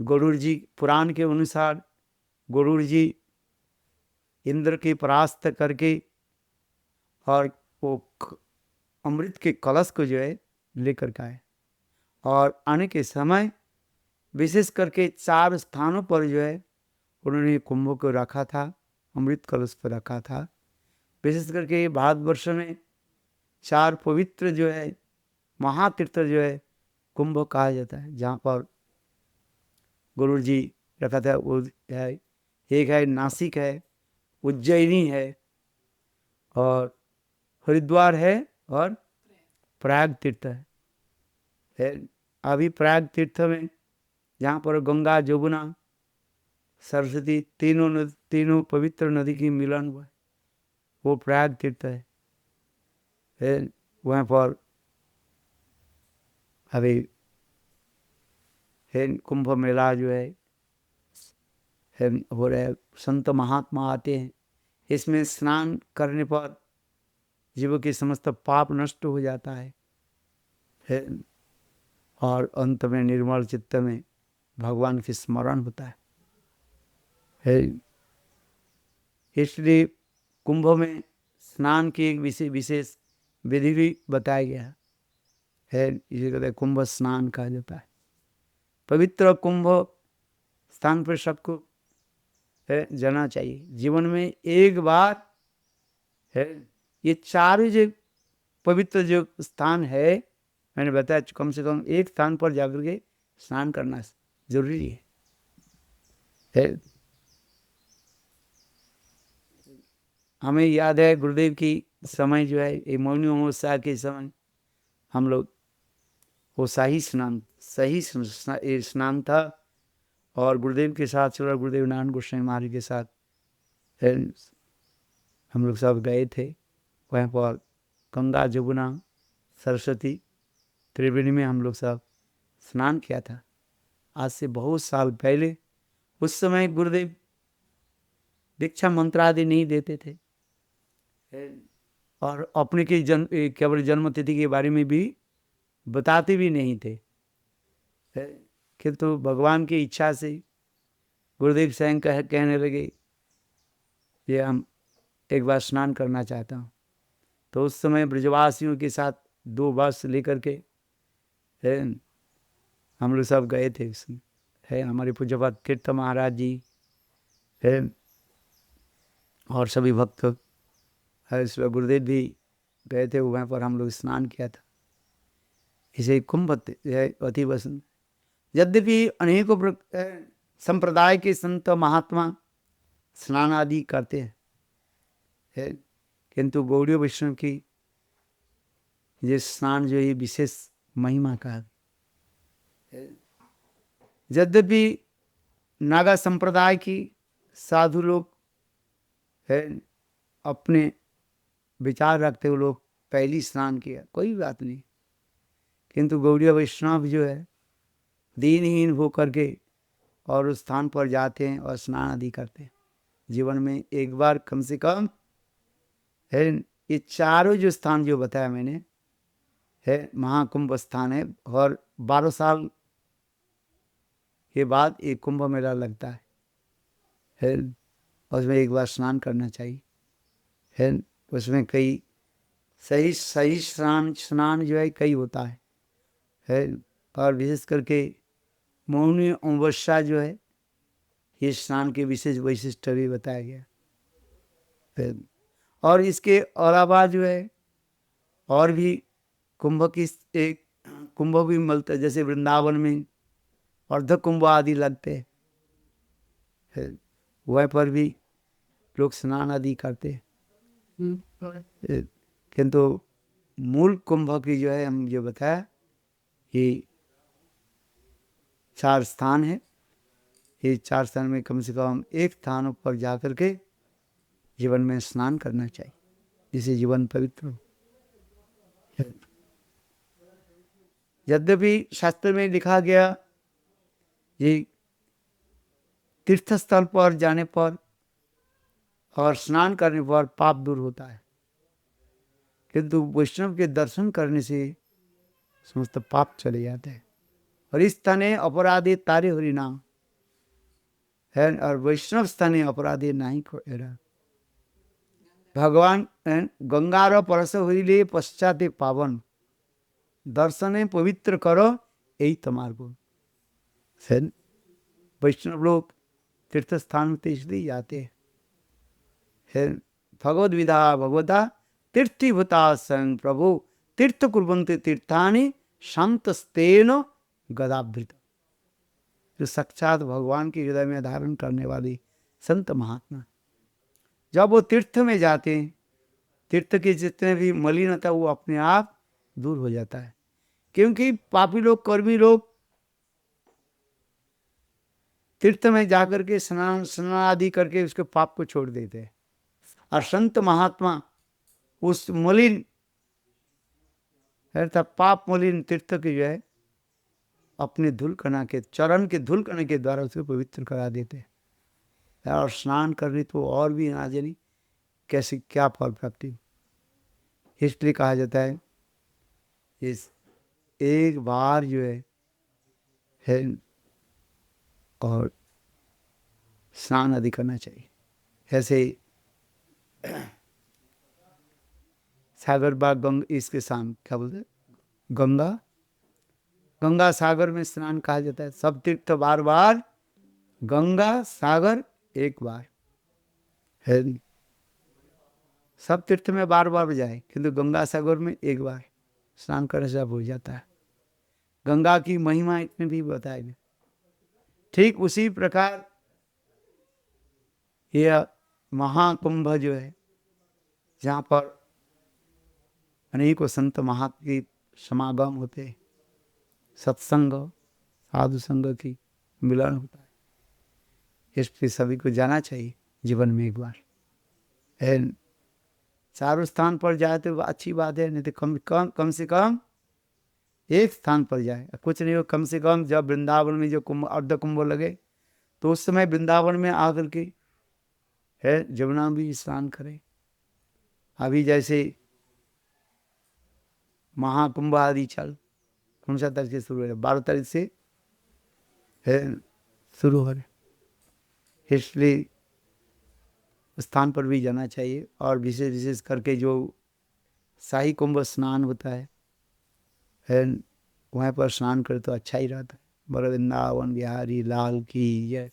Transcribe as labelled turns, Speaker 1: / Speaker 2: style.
Speaker 1: गरुड़ जी, पुराण के अनुसार गरुड़ जी इंद्र की परास्त करके और वो अमृत के कलश को जो है लेकर के आए, और आने के समय विशेष करके 4 स्थानों पर जो है उन्होंने कुंभ को रखा था, अमृत कलश पर रखा था। विशेष करके भारतवर्ष में 4 पवित्र जो है महातीर्थ जो है कुंभ कहा जाता है, जहाँ पर गुरु जी रखा था। वो है, एक है नासिक है, उज्जैनी है, और हरिद्वार है, और प्रयाग तीर्थ है। अभी प्रयाग तीर्थ में जहाँ पर गंगा, जमुना, सरस्वती तीनों पवित्र नदी की मिलन हुआ है, वो प्रयाग तीर्थ है। वहाँ पर अभी है कुंभ मेला जो है हो रहा है। संत महात्मा आते हैं, इसमें स्नान करने पर जीवों की समस्त पाप नष्ट हो जाता है, और अंत में निर्मल चित्त में भगवान की स्मरण होता है। इसलिए कुंभ में स्नान की एक विशेष विधि भी बताया गया है, इसे कहते हैं कुंभ स्नान कहा जाता है। पवित्र कुंभ स्थान पर सबको जाना चाहिए जीवन में एक बार है। ये 4 जो पवित्र जो स्थान है, मैंने बताया कम से कम एक स्थान पर जाकर के स्नान करना जरूरी है। हमें याद है गुरुदेव की समय जो है ये मौनी अमावस्या के समय हम लोग वो सही स्नान था, और गुरुदेव के साथ चल गुरुदेव नारायण गोस्वामी महाराज के साथ हम लोग सब गए थे। वहाँ पर गंगा, जमुना, सरस्वती, त्रिवेणी में हम लोग सब स्नान किया था, आज से बहुत साल पहले। उस समय गुरुदेव दीक्षा मंत्र आदि नहीं देते थे, और अपने की केवल जन्म तिथि के बारे में भी बताते भी नहीं थे, किंतु भगवान की इच्छा से गुरुदेव स्वयं कहने लगे ये हम एक बार स्नान करना चाहता हूँ। तो उस समय ब्रजवासियों के साथ 2 बस लेकर के हम लोग सब गए थे। उसमें है हमारे पूज्यपाद कीर्त महाराज जी है, और सभी भक्त है, गुरुदेव भी गए थे। वहाँ पर हम लोग स्नान किया था। इसे कुंभ अति वसन। यद्यपि अनेकों संप्रदाय के संत महात्मा स्नान आदि करते हैं, किंतु गौड़ीय वैष्णव की ये स्नान जो है विशेष महिमा का है। यद्यपि नागा संप्रदाय की साधु लोग है अपने विचार रखते हुए लोग पहली स्नान किया, कोई बात नहीं, किंतु गौड़ीय वैष्णव जो है दीनहीन हो करके और उस स्थान पर जाते हैं और स्नान आदि करते हैं। जीवन में एक बार कम से कम है। ये 4 जो स्थान जो बताया मैंने है महाकुंभ स्थान है, और 12 साल के बाद एक कुंभ मेला लगता है, उसमें एक बार स्नान करना चाहिए है। उसमें कई सही स्नान जो है कई होता है, और विशेष करके मौनी अमावस्या जो है ये स्नान के विशेष वैशिष्ट भी बताया गया है। और इसके अलावा जो है और भी कुंभ की एक कुंभ भी मिलता है, जैसे वृंदावन में अर्ध कुंभ आदि लगते हैं, वह पर भी लोग स्नान आदि करते हैं। किंतु मूल कुंभ की जो है हम जो बताया ये 4 स्थान है। ये 4 स्थान में कम से कम एक स्थान पर जाकर के जीवन में स्नान करना चाहिए, जिससे जीवन पवित्र हो। यद्यपि शास्त्र में लिखा गया ये तीर्थ स्थल पर जाने पर और स्नान करने पर पाप दूर होता है, किंतु वैष्णव के दर्शन करने से समस्त पाप चले जाते हैं। और इस तने अपराधी तारे हरि नाम, है, और वैष्णव स्थानीय अपराधी नहीं को एरा भगवान गंगार परस हईले पश्चाते पावन दर्शने पवित्र करो यही तुम्हार गुण। वैष्णव लोग तीर्थ स्थान में इसलिए जाते हैं। भगवद विधा भगवता तीर्थीभूता स्वयं प्रभु तीर्थ कुर्वन्ते तीर्थानि शांतस्तेन गदाभृत। जो साक्षात भगवान के हृदय में धारण करने वाली संत महात्मा, जब वो तीर्थ में जाते हैं, तीर्थ के जितने भी मलिनता वो अपने आप दूर हो जाता है। क्योंकि पापी लोग, कर्मी लोग तीर्थ में जाकर के स्नान आदि करके उसके पाप को छोड़ देते हैं, और संत महात्मा उस मलिन अर्थात पाप मलिन तीर्थ की जो है अपने धूल कणा के चरण के धूल कणा के द्वारा उसे पवित्र करा देते हैं। और स्नान करने तो और भी ना जानी कैसे क्या फल प्राप्ति। इसलिए कहा जाता है इस एक बार जो है और स्नान आदि करना चाहिए। ऐसे सागर बाग इसके साम क्या बोलते गंगा गंगा सागर में स्नान कहा जाता है। सब तीर्थ बार बार, गंगा सागर एक बार है। सब तीर्थ में बार बार जाए किंतु गंगा सागर में एक बार स्नान करने से हो जाता है। गंगा की महिमा इतनी भी बताएगी। ठीक उसी प्रकार यह महाकुंभ जो है, जहाँ पर अनेकों संत महात्मा की समागम होते हैं, सत्संग साधु संग की मिलन होता है, इसलिए सभी को जाना चाहिए जीवन में एक बार। चारों स्थान पर जाए तो अच्छी बात है, नहीं तो कम से कम एक स्थान पर जाए। कुछ नहीं हो, कम से कम जब वृंदावन में जो कुंभ अर्ध कुंभ लगे तो उस समय वृंदावन में आकर के है जमुना भी स्नान करें। अभी जैसे महाकुंभ आदि चल कौन सा तारीख से शुरू है, 12 तारीख से है शुरू हो रहे, इसलिए स्थान पर भी जाना चाहिए। और विशेष विशेष करके जो शाही कुंभ स्नान होता है वहाँ पर स्नान करे तो अच्छा ही रहता है। वृंदावन बिहारी लाल की जय।